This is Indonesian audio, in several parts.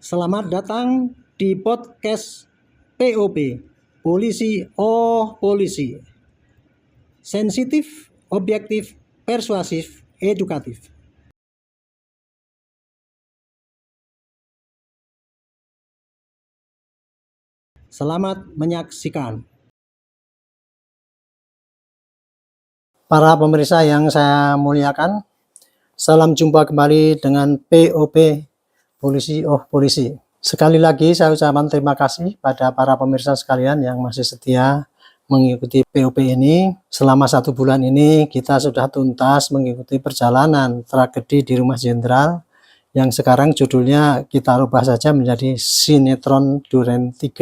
Selamat datang di podcast POP, Polisi Oh Polisi. Sensitif, objektif, persuasif, edukatif. Selamat menyaksikan. Para pemirsa yang saya muliakan, salam jumpa kembali dengan POP, Polisi Oh Polisi. Sekali lagi saya ucapkan terima kasih pada para pemirsa sekalian yang masih setia mengikuti POP ini. Selama 1 bulan ini kita sudah tuntas mengikuti perjalanan tragedi di Rumah Jenderal yang sekarang judulnya kita rubah saja menjadi Sinetron Duren 3.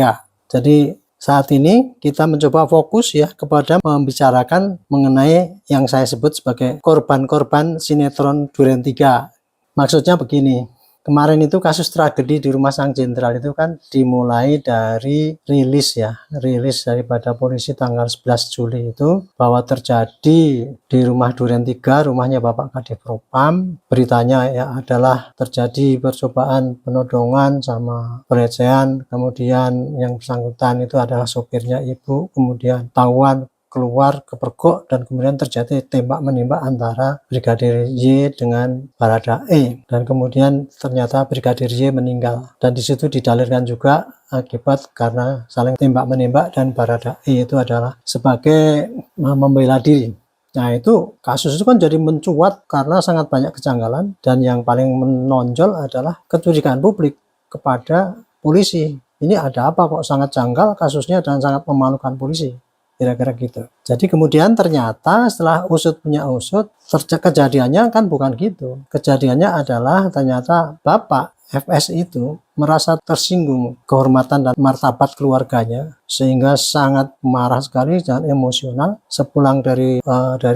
Jadi saat ini kita mencoba fokus ya kepada membicarakan mengenai yang saya sebut sebagai korban-korban sinetron Duren 3. Maksudnya begini, kemarin itu kasus tragedi di Rumah Sang Jenderal itu kan dimulai dari rilis daripada polisi tanggal 11 Juli itu bahwa terjadi di rumah Duren 3, rumahnya Bapak Kadif Propam. Beritanya ya adalah terjadi percobaan penodongan sama pelecehan, kemudian yang bersangkutan itu adalah sopirnya ibu, kemudian tahuan keluar kepergok dan kemudian terjadi tembak menembak antara Brigadir Y dengan Baradae dan kemudian ternyata Brigadir Y meninggal dan disitu didalilkan juga akibat karena saling tembak menembak dan Baradae itu adalah sebagai membela diri. Nah itu kasus itu kan jadi mencuat karena sangat banyak kejanggalan dan yang paling menonjol adalah kecurigaan publik kepada polisi. Ini ada apa kok sangat janggal kasusnya dan sangat memalukan polisi. Kira-kira gitu. Jadi kemudian ternyata setelah usut punya usut, kejadiannya kan bukan gitu. Kejadiannya adalah ternyata Bapak FS itu merasa tersinggung kehormatan dan martabat keluarganya sehingga sangat marah sekali dan emosional. Sepulang dari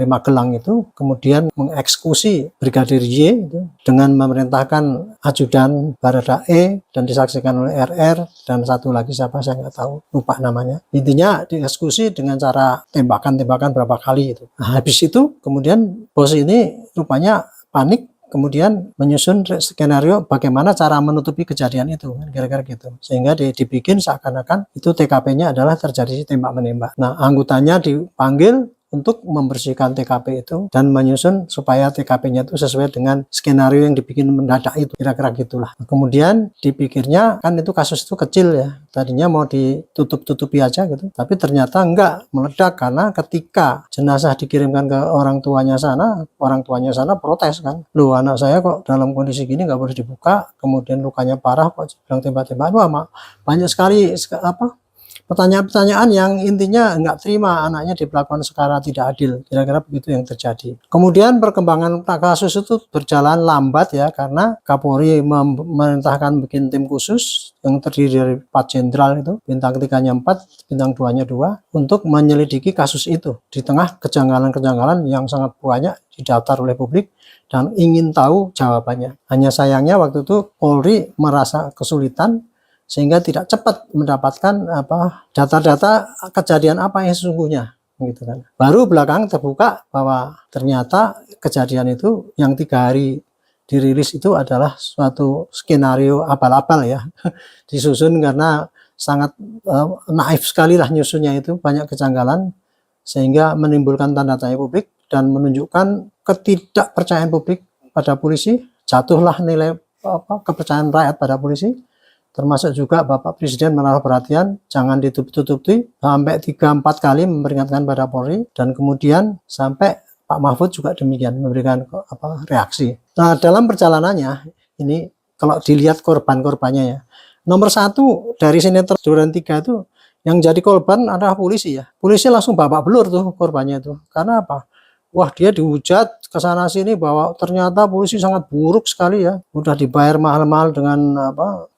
Magelang itu kemudian mengeksekusi Brigadir Y itu dengan memerintahkan ajudan Baradae dan disaksikan oleh RR dan satu lagi siapa saya nggak tahu, lupa namanya. Intinya dieksekusi dengan cara tembakan-tembakan berapa kali itu. Nah, habis itu kemudian bos ini rupanya panik, kemudian menyusun skenario bagaimana cara menutupi kejadian itu, kira-kira gitu. Sehingga dibikin seakan-akan itu TKP-nya adalah terjadi tembak menembak. Nah, anggotanya dipanggil untuk membersihkan TKP itu dan menyusun supaya TKP-nya itu sesuai dengan skenario yang dibikin mendadak itu, kira-kira gitulah. Kemudian dipikirnya kan itu kasus itu kecil ya, tadinya mau ditutup-tutupi aja gitu, tapi ternyata enggak, meledak karena ketika jenazah dikirimkan ke orang tuanya sana protes kan, loh anak saya kok dalam kondisi gini nggak boleh dibuka, kemudian lukanya parah kok bilang tembak-tembak. Wah, banyak sekali pertanyaan-pertanyaan yang intinya nggak terima anaknya diperlakukan secara tidak adil, kira-kira begitu yang terjadi. Kemudian perkembangan kasus itu berjalan lambat ya, karena Kapolri memerintahkan bikin tim khusus yang terdiri dari 4 jenderal itu, bintang 3-nya 4, bintang 2-nya 2, untuk menyelidiki kasus itu di tengah kejanggalan-kejanggalan yang sangat banyak didaftar oleh publik dan ingin tahu jawabannya. Hanya sayangnya waktu itu Polri merasa kesulitan sehingga tidak cepat mendapatkan data-data kejadian apa yang sesungguhnya gitu kan. Baru belakang terbuka bahwa ternyata kejadian itu yang 3 hari dirilis itu adalah suatu skenario abal-abal ya disusun karena sangat naif sekali lah nyusunnya, itu banyak kejanggalan sehingga menimbulkan tanda tanya publik dan menunjukkan ketidakpercayaan publik pada polisi, jatuhlah nilai kepercayaan rakyat pada polisi. Termasuk juga Bapak Presiden menaruh perhatian jangan ditutup-tutupi, sampai 3-4 kali memperingatkan pada Polri, dan kemudian sampai Pak Mahfud juga demikian memberikan reaksi. Nah, dalam perjalanannya ini kalau dilihat korban-korbannya ya, nomor 1 dari sinetron Duren 3 itu yang jadi korban adalah polisi ya. Polisi langsung babak belur tuh korbannya itu. Karena apa? Wah, dia dihujat ke sana sini bahwa ternyata polisi sangat buruk sekali ya. Udah dibayar mahal-mahal dengan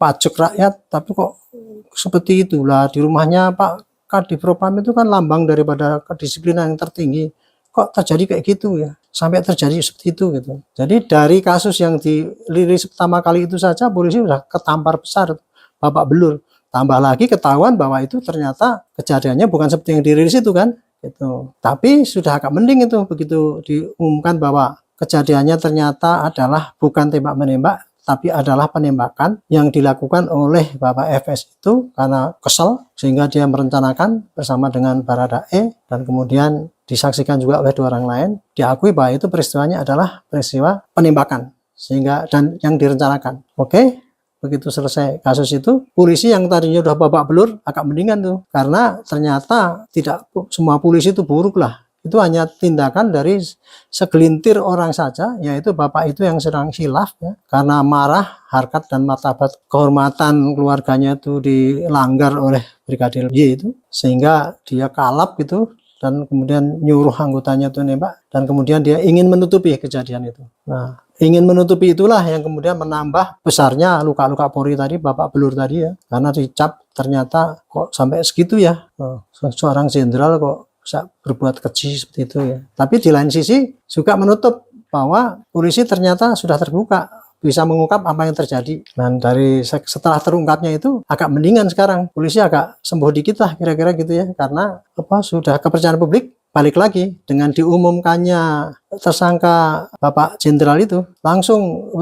pajak rakyat, tapi kok seperti itulah. Di rumahnya Pak Kadif Propam itu kan lambang daripada kedisiplinan yang tertinggi. Kok terjadi kayak gitu ya? Sampai terjadi seperti itu gitu. Jadi dari kasus yang dirilis pertama kali itu saja polisi udah ketampar besar, babak belur. Tambah lagi ketahuan bahwa itu ternyata kejadiannya bukan seperti yang dirilis itu kan. Gitu. Tapi sudah agak mending itu begitu diumumkan bahwa kejadiannya ternyata adalah bukan tembak menembak tapi adalah penembakan yang dilakukan oleh Bapak FS itu karena kesel sehingga dia merencanakan bersama dengan Baradae, dan kemudian disaksikan juga oleh 2 orang lain, diakui bahwa itu peristiwanya adalah peristiwa penembakan sehingga dan yang direncanakan. Oke. Begitu selesai kasus itu, polisi yang tadinya udah babak belur agak mendingan tuh, karena ternyata tidak semua polisi itu buruk lah. Itu hanya tindakan dari segelintir orang saja, yaitu bapak itu yang sedang khilaf ya, karena marah harkat dan martabat kehormatan keluarganya itu dilanggar oleh Brigadir Y itu, sehingga dia kalap gitu dan kemudian nyuruh anggotanya itu nembak, dan kemudian dia ingin menutupi kejadian itu. Nah, ingin menutupi itulah yang kemudian menambah besarnya luka-luka Polri tadi, babak belur tadi ya, karena dicap ternyata kok sampai segitu ya, seorang jenderal kok bisa berbuat keji seperti itu ya. Tapi di lain sisi juga menutup bahwa polisi ternyata sudah terbuka, bisa mengungkap apa yang terjadi. Dan dari setelah terungkapnya itu agak mendingan sekarang, polisi agak sembuh dikit lah kira-kira gitu ya, karena sudah kepercayaan publik balik lagi dengan diumumkannya tersangka Bapak Jenderal itu, langsung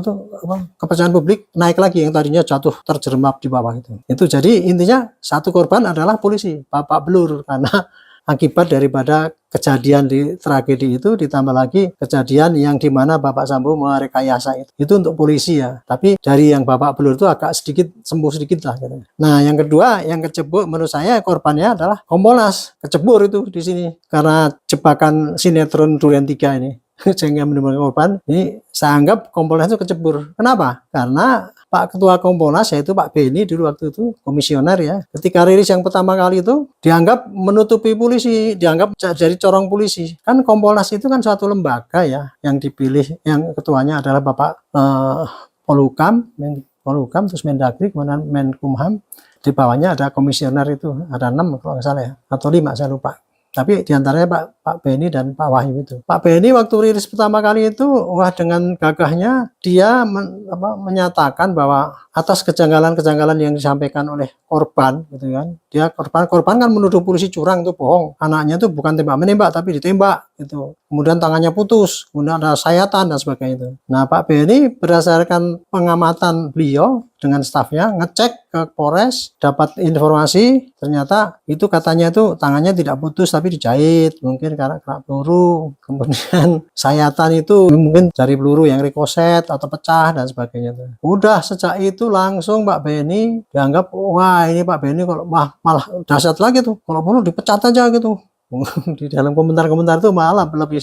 kepercayaan publik naik lagi yang tadinya jatuh terjerembab di bawah itu. Itu jadi intinya satu korban adalah polisi, Bapak belur, karena akibat daripada kejadian di tragedi itu, ditambah lagi kejadian yang dimana Bapak Sambo merekayasa itu untuk polisi ya. Tapi dari yang Bapak belur itu agak sedikit sembuh sedikit lah gitu. Nah yang kedua yang kecebur menurut saya korbannya adalah Kompolnas, kecebur itu di sini karena jebakan sinetron Durian 3 ini. Sehingga menimbulkan korban. Ini saya anggap Kompolnas itu kecebur. Kenapa? Karena Pak Ketua Kompolnas yaitu Pak Beni dulu waktu itu komisioner ya, ketika rilis yang pertama kali itu dianggap menutupi polisi, dianggap jadi corong polisi. Kan Kompolnas itu kan suatu lembaga ya yang dipilih, yang ketuanya adalah Bapak Polhukam, terus Mendagri, kemudian Menkumham, di bawahnya ada komisioner itu, ada 6 kalau nggak salah ya, atau 5 saya lupa. Tapi diantaranya Pak Beni dan Pak Wahyu itu. Pak Beni waktu rilis pertama kali itu, wah dengan gagahnya dia menyatakan bahwa atas kejanggalan-kejanggalan yang disampaikan oleh korban, gitu kan. Dia korban kan menuduh polisi curang, itu bohong. Anaknya itu bukan tembak menembak tapi ditembak, gitu. Kemudian tangannya putus, kemudian ada sayatan dan sebagainya itu. Nah Pak Beni berdasarkan pengamatan beliau dengan stafnya ngecek ke Polres, dapat informasi ternyata itu katanya itu tangannya tidak putus tapi dijahit, mungkin karena kena peluru. Kemudian sayatan itu mungkin dari peluru yang rekoset atau pecah dan sebagainya. Udah sejak itu langsung Pak Beni dianggap, wah ini Pak Beni kalau malah dahsyat lagi tuh, kalau perlu dipecat aja gitu. Di dalam komentar-komentar itu malah lebih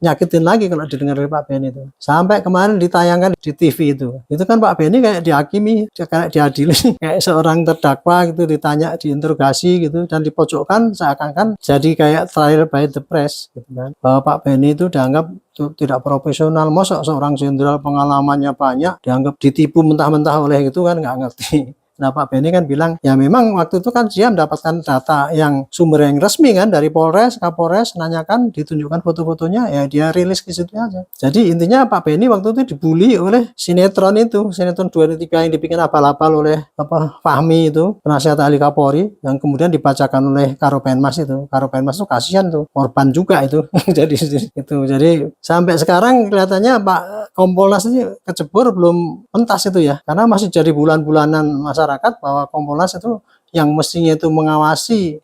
nyakitin lagi kalau didengar dari Pak Beni itu. Sampai kemarin ditayangkan di TV itu kan Pak Beni kayak dihakimi, kayak diadili, kayak seorang terdakwa gitu, ditanya, diinterogasi gitu, dan dipojokkan seakan-akan jadi kayak trial by the press gitu kan. Bahwa Pak Beni itu dianggap tidak profesional, masa seorang jenderal pengalamannya banyak dianggap ditipu mentah-mentah oleh itu kan, nggak ngerti. Nah Pak Beni kan bilang, ya memang waktu itu kan dia mendapatkan data yang sumber yang resmi kan dari Polres, Kapolres, nanyakan, ditunjukkan foto-fotonya, ya dia rilis ke situ aja. Jadi intinya Pak Beni waktu itu dibully oleh sinetron itu, sinetron 23 yang dibikin abal-abal oleh Fahmi itu, penasihat ahli Kapolri, yang kemudian dibacakan oleh Karopenmas itu. Karopenmas itu kasihan tuh, korban juga itu. Jadi sampai sekarang kelihatannya Pak Kompolnas ini kecebur belum pentas itu ya, karena masih jadi bulan-bulanan masyarakat bahwa Kompolnas itu yang mestinya itu mengawasi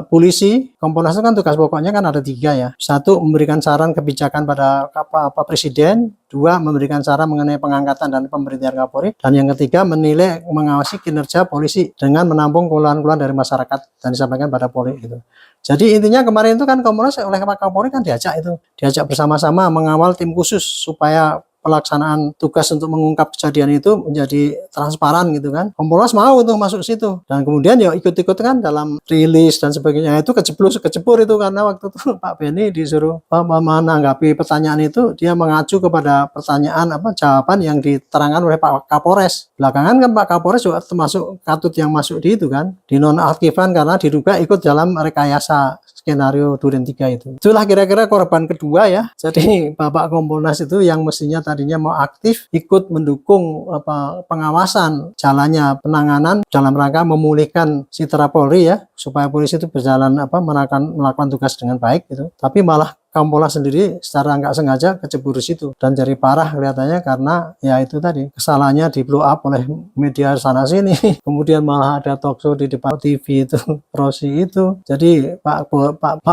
polisi. Kompolnas itu kan tugas pokoknya kan ada 3 ya. 1, memberikan saran kebijakan pada presiden. 2, memberikan saran mengenai pengangkatan dan pemberhentian Kapolri. Dan yang ketiga, menilai, mengawasi kinerja polisi dengan menampung keluhan-keluhan dari masyarakat dan disampaikan pada Polri gitu. Jadi intinya kemarin itu kan Kompolnas oleh Pak Kapolri kan diajak bersama-sama mengawal tim khusus supaya pelaksanaan tugas untuk mengungkap kejadian itu menjadi transparan gitu kan. Kompolnas mau tuh masuk situ, dan kemudian ya ikut-ikut kan dalam rilis dan sebagainya. Itu kecebur itu karena waktu itu Pak Beni disuruh menanggapi pertanyaan itu, dia mengacu kepada pertanyaan jawaban yang diterangkan oleh Pak Kapolres. Belakangan kan Pak Kapolres juga termasuk katut yang masuk di itu kan, dinonaktifkan karena diduga ikut dalam rekayasa skenario Durian 3 itu. Itulah kira-kira korban kedua ya. Jadi Bapak Kompolnas itu yang mestinya tadinya mau aktif ikut mendukung pengawasan jalannya penanganan dalam rangka memulihkan citra Polri ya, supaya polisi itu berjalan melakukan tugas dengan baik gitu. Tapi malah Kompolnas sendiri secara nggak sengaja kecebur di situ dan jadi parah kelihatannya karena ya itu tadi kesalahannya di blow up oleh media sana sini. Kemudian malah ada talkshow di depan TV itu Rosi itu. Jadi Pak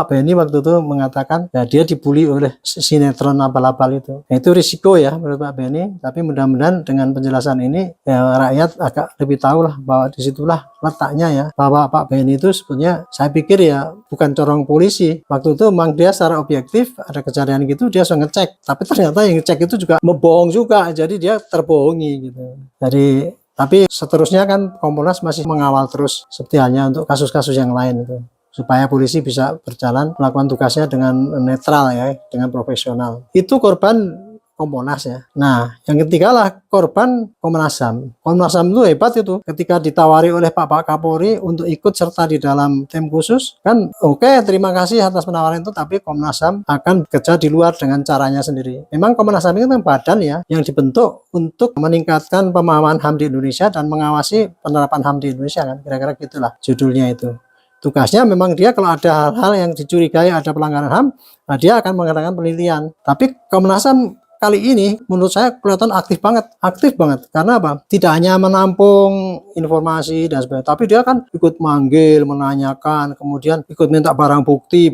Benny waktu itu mengatakan ya dia dibully oleh sinetron abal-abal itu. Nah, itu risiko ya menurut Pak Benny. Tapi mudah-mudahan dengan penjelasan ini ya rakyat agak lebih tahu lah bahwa disitulah letaknya ya, bahwa Pak Benny itu sebenarnya saya pikir ya bukan corong polisi. Waktu itu memang dia secara objektif ada kejadian gitu dia sudah ngecek, tapi ternyata yang ngecek itu juga membohong juga, jadi dia terbohongi gitu. Jadi tapi seterusnya kan Kompolnas masih mengawal terus seperti halnya untuk kasus-kasus yang lain itu, supaya polisi bisa berjalan melakukan tugasnya dengan netral ya, dengan profesional. Itu korban Kompolnas ya. Nah, yang ketiga lah korban Komnas HAM. Komnas HAM itu hebat itu. Ketika ditawari oleh Pak Kapolri untuk ikut serta di dalam tim khusus, kan oke, terima kasih atas penawaran itu, tapi Komnas HAM akan bekerja di luar dengan caranya sendiri. Memang Komnas HAM itu kan badan ya yang dibentuk untuk meningkatkan pemahaman HAM di Indonesia dan mengawasi penerapan HAM di Indonesia kan. Kira-kira gitulah judulnya itu. Tugasnya memang dia kalau ada hal-hal yang dicurigai ada pelanggaran HAM, nah dia akan mengadakan penelitian. Tapi Komnas HAM kali ini menurut saya kelihatan aktif banget. Karena apa? Tidak hanya menampung informasi dan sebagainya, tapi dia kan ikut manggil, menanyakan, kemudian ikut minta barang bukti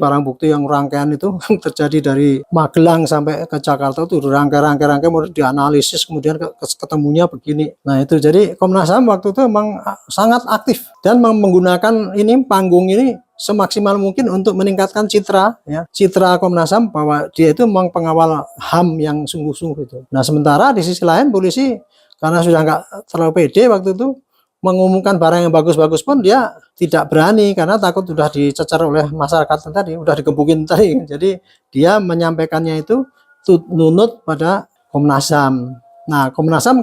yang rangkaian itu terjadi dari Magelang sampai ke Jakarta itu rangkai kemudian dianalisis, kemudian ketemunya begini. Nah itu jadi Komnas HAM waktu itu memang sangat aktif dan menggunakan ini panggung ini semaksimal mungkin untuk meningkatkan citra Komnas HAM bahwa dia itu memang pengawal HAM yang sungguh-sungguh itu. Nah sementara di sisi lain polisi karena sudah nggak terlalu pede waktu itu mengumumkan barang yang bagus-bagus pun dia tidak berani karena takut sudah dicecar oleh masyarakat tadi, udah digebukin tadi. Jadi dia menyampaikannya itu nunut pada Komnas HAM. Nah Komnas HAM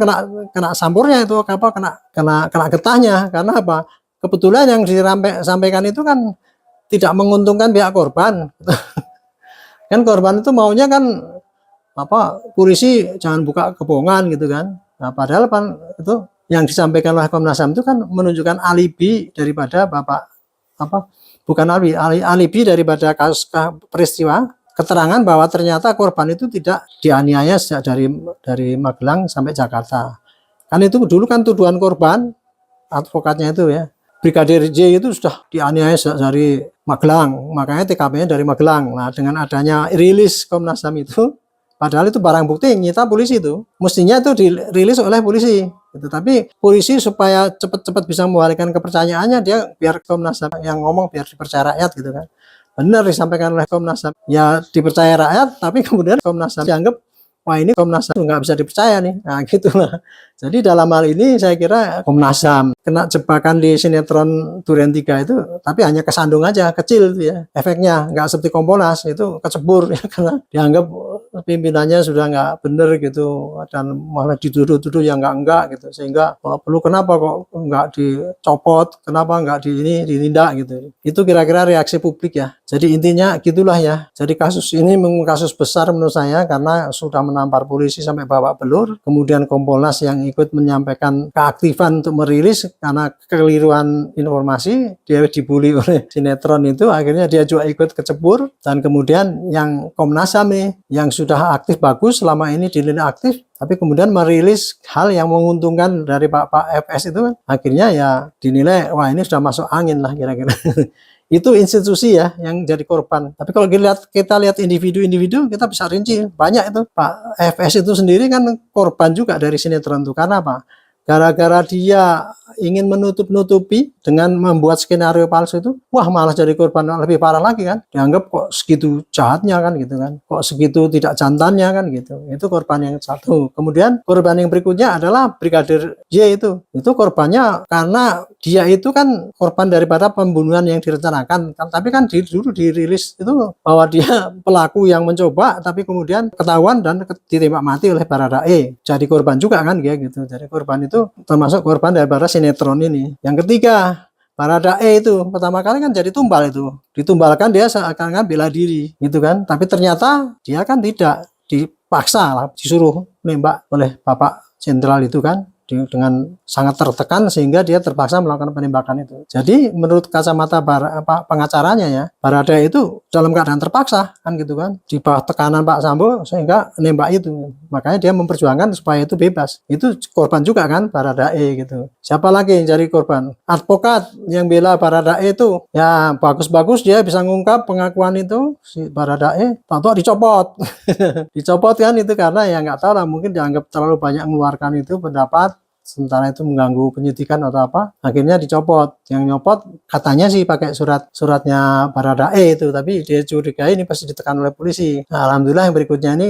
kena sampurnya itu kena getahnya karena apa? Kebetulan yang disampaikan itu kan tidak menguntungkan pihak korban. Kan korban itu maunya kan polisi jangan buka kebohongan gitu kan. Nah, padahal itu yang disampaikan oleh Komnas HAM itu kan menunjukkan alibi daripada alibi daripada kasus peristiwa, keterangan bahwa ternyata korban itu tidak dianiaya sejak dari Magelang sampai Jakarta. Kan itu dulu kan tuduhan korban, advokatnya itu ya. Brigadir J itu sudah dianiaya dari Magelang, makanya TKP-nya dari Magelang. Nah, dengan adanya rilis Komnas HAM itu, padahal itu barang bukti yang nyita polisi itu, mestinya itu dirilis oleh polisi. Gitu. Tapi polisi supaya cepat-cepat bisa membalikkan kepercayaannya, dia biar Komnas HAM yang ngomong biar dipercaya rakyat gitu kan. Benar disampaikan oleh Komnas HAM, ya dipercaya rakyat, tapi kemudian Komnas HAM dianggap wah ini Komnas HAM nggak bisa dipercaya nih. Nah gitulah. Jadi dalam hal ini saya kira Komnas HAM kena jebakan di sinetron Duren 3 itu, tapi hanya kesandung aja, kecil itu ya. Efeknya nggak seperti Kompolnas itu kecebur ya, karena dianggap pimpinannya sudah nggak benar gitu dan malah dituduh-tuduh yang enggak gitu. Sehingga kalau perlu kenapa kok nggak dicopot, kenapa nggak ditindak gitu. Itu kira-kira reaksi publik ya. Jadi intinya gitulah ya. Jadi kasus ini memang kasus besar menurut saya karena sudah menampar polisi sampai babak belur, kemudian Kompolnas yang ikut menyampaikan keaktifan untuk merilis karena kekeliruan informasi, dia dibully oleh sinetron itu, akhirnya dia juga ikut kecebur, dan kemudian yang Komnas HAM yang sudah aktif bagus selama ini dinilai aktif, tapi kemudian merilis hal yang menguntungkan dari Pak FS itu, akhirnya ya dinilai wah ini sudah masuk angin lah kira-kira. Itu institusi ya yang jadi korban. Tapi kalau kita lihat individu-individu, kita bisa rinci banyak itu. Pak FS itu sendiri kan korban juga dari sinetron itu. Karena apa? Gara-gara dia ingin menutup-nutupi dengan membuat skenario palsu itu, wah malah jadi korban lebih parah lagi kan. Dianggap kok segitu jahatnya kan gitu kan. Kok segitu tidak jantannya kan gitu. Itu korban yang satu. Kemudian korban yang berikutnya adalah Brigadir J itu. Itu korbannya karena dia itu kan korban daripada pembunuhan yang direncanakan. Tapi kan dulu dirilis itu bahwa dia pelaku yang mencoba, tapi kemudian ketahuan dan ditembak mati oleh Baradae. Jadi korban juga kan ya gitu. Jadi korban itu termasuk korban daripada sinetron ini. Yang ketiga, Baradae itu pertama kali kan jadi tumbal itu. Ditumbalkan dia seakan-akan bela diri gitu kan. Tapi ternyata dia kan tidak, dipaksa lah, disuruh nembak oleh Bapak Jenderal itu kan. dengan sangat tertekan sehingga dia terpaksa melakukan penembakan itu. Jadi menurut kacamata pengacaranya ya, Baradae itu dalam keadaan terpaksa kan gitu kan, di bawah tekanan Pak Sambo sehingga nembak itu. Makanya dia memperjuangkan supaya itu bebas. Itu korban juga kan Baradae gitu. Siapa lagi yang jadi korban? Advokat yang bela Baradae itu ya bagus-bagus dia bisa ngungkap pengakuan itu si Baradae, tahu dicopot. Dicopot kan itu karena ya nggak tahu lah, mungkin dianggap terlalu banyak mengeluarkan itu pendapat, sementara itu mengganggu penyidikan atau apa, akhirnya dicopot. Yang nyopot katanya sih pakai suratnya Baradae itu, tapi dia curigai ini pasti ditekan oleh polisi. Nah, alhamdulillah yang berikutnya ini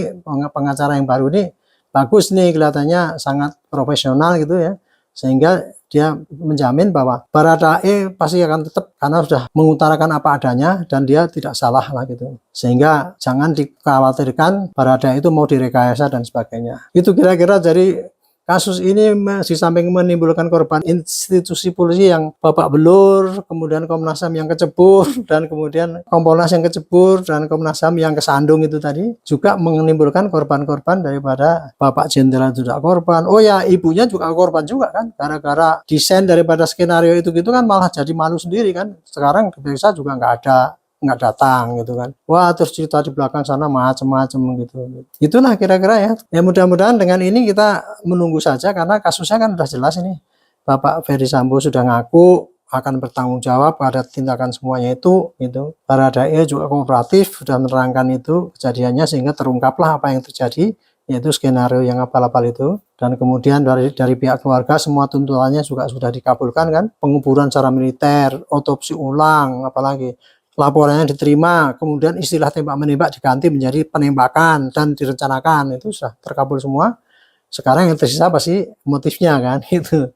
pengacara yang baru ini bagus nih, kelihatannya sangat profesional gitu ya, sehingga dia menjamin bahwa Baradae pasti akan tetap karena sudah mengutarakan apa adanya dan dia tidak salah lah gitu. Sehingga jangan dikhawatirkan Baradae itu mau direkayasa dan sebagainya. Itu kira-kira dari kasus ini di samping menimbulkan korban institusi polisi yang babak belur, kemudian Komnas HAM yang kecebur, dan kemudian Kompolnas yang kecebur, dan Komnas HAM yang kesandung itu tadi, juga menimbulkan korban-korban daripada Bapak Jenderal juga korban. Oh ya, ibunya juga korban juga kan, gara-gara desain daripada skenario itu gitu kan malah jadi malu sendiri kan. Sekarang diperiksa juga nggak datang gitu kan. Wah, terus cerita di belakang sana macam-macam gitu. Itulah kira-kira ya. Ya mudah-mudahan dengan ini kita menunggu saja karena kasusnya kan sudah jelas ini. Bapak Ferdy Sambo sudah ngaku akan bertanggung jawab pada tindakan semuanya itu gitu. Baradae juga kooperatif sudah menerangkan itu kejadiannya sehingga terungkaplah apa yang terjadi, yaitu skenario yang abal-abal itu. Dan kemudian dari pihak keluarga semua tuntutannya juga sudah dikabulkan kan. Penguburan secara militer, otopsi ulang, apalagi laporannya diterima, kemudian istilah tembak-menembak diganti menjadi penembakan dan direncanakan, itu sudah terkabul semua. Sekarang yang tersisa pasti motifnya kan itu.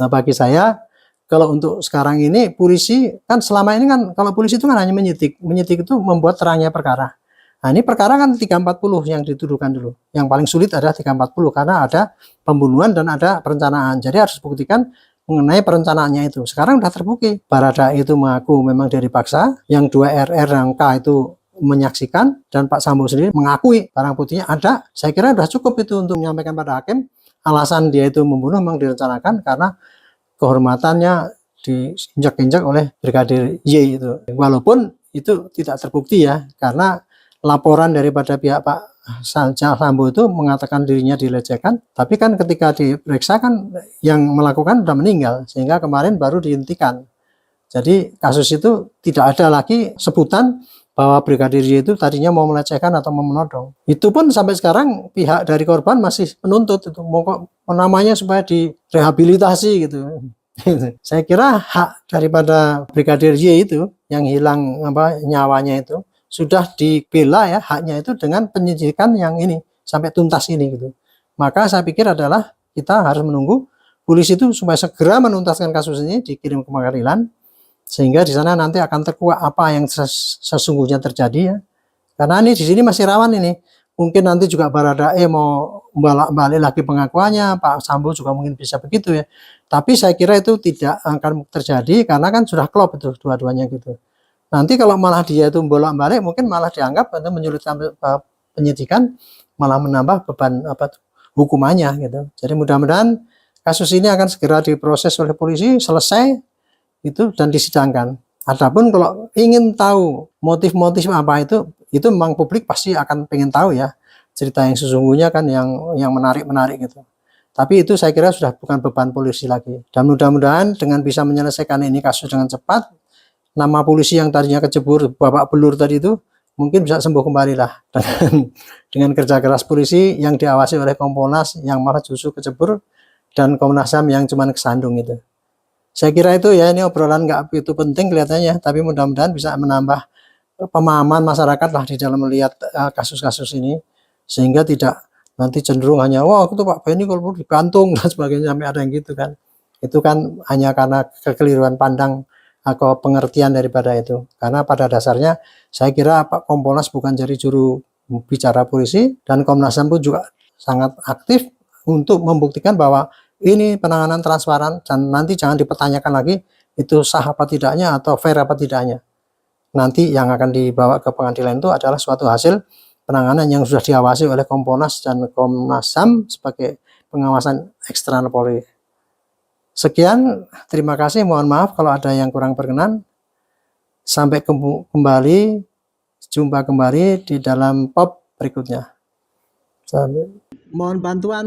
Nah bagi saya kalau untuk sekarang ini polisi kan selama ini kan kalau polisi itu kan hanya menyidik itu membuat terangnya perkara. Nah ini perkara kan 340 yang dituduhkan dulu. Yang paling sulit adalah 340 karena ada pembunuhan dan ada perencanaan. Jadi harus buktikan mengenai perencanaannya itu. Sekarang sudah terbukti. Baradae itu mengaku memang dia dipaksa, yang 2 RR dan K itu menyaksikan, dan Pak Sambo sendiri mengakui barang buktinya ada. Saya kira sudah cukup itu untuk menyampaikan pada hakim alasan dia itu membunuh memang direncanakan karena kehormatannya diinjak-injak oleh Brigadir Y itu. Walaupun itu tidak terbukti ya, karena laporan daripada pihak Pak Sambo itu mengatakan dirinya dilecehkan, tapi kan ketika diperiksa kan yang melakukan sudah meninggal, sehingga kemarin baru dihentikan. Jadi kasus itu tidak ada lagi sebutan bahwa Brigadir Y itu tadinya mau melecehkan atau mau menodong. Itu pun sampai sekarang pihak dari korban masih menuntut itu, mau namanya supaya direhabilitasi gitu. Saya kira hak daripada Brigadir Y itu yang hilang nyawanya itu sudah dibela ya haknya itu dengan penyidikan yang ini sampai tuntas ini gitu. Maka saya pikir adalah kita harus menunggu polisi itu supaya segera menuntaskan kasus ini, dikirim ke pengadilan sehingga di sana nanti akan terkuak apa yang sesungguhnya terjadi ya. Karena ini di sini masih rawan ini. Mungkin nanti juga Baradae mau balik lagi pengakuannya, Pak Sambo juga mungkin bisa begitu ya. Tapi saya kira itu tidak akan terjadi karena kan sudah klop itu dua-duanya gitu. Nanti kalau malah dia itu bolak-balik mungkin malah dianggap itu menyulitkan penyidikan, malah menambah beban hukumannya gitu. Jadi mudah-mudahan kasus ini akan segera diproses oleh polisi, selesai itu dan disidangkan. Adapun kalau ingin tahu motif-motif apa itu memang publik pasti akan pengen tahu ya, cerita yang sesungguhnya kan yang menarik-menarik gitu. Tapi itu saya kira sudah bukan beban polisi lagi. Dan mudah-mudahan dengan bisa menyelesaikan ini kasus dengan cepat, nama polisi yang tadinya kecebur babak belur tadi itu mungkin bisa sembuh kembali lah dengan kerja keras polisi yang diawasi oleh Kompolnas yang malah justru kecebur, dan Komnas HAM yang cuman kesandung itu. Saya kira itu ya, ini obrolan nggak begitu penting kelihatannya, tapi mudah-mudahan bisa menambah pemahaman masyarakat lah di dalam melihat kasus-kasus ini, sehingga tidak nanti cenderung hanya wah itu Pak Benny kalau digantung dan sebagainya, sampai ada yang gitu kan. Itu kan hanya karena kekeliruan pandang atau pengertian daripada itu. Karena pada dasarnya saya kira Pak Kompolnas bukan jadi juru bicara polisi, dan Komnas HAM pun juga sangat aktif untuk membuktikan bahwa ini penanganan transparan, dan nanti jangan dipertanyakan lagi itu sah apa tidaknya atau fair apa tidaknya. Nanti yang akan dibawa ke pengadilan itu adalah suatu hasil penanganan yang sudah diawasi oleh Kompolnas dan Komnas HAM sebagai pengawasan eksternal Polri. Sekian, terima kasih, mohon maaf kalau ada yang kurang berkenan. Sampai jumpa kembali di dalam pop berikutnya. Mohon bantuan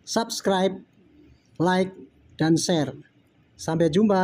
subscribe, like, dan share. Sampai jumpa.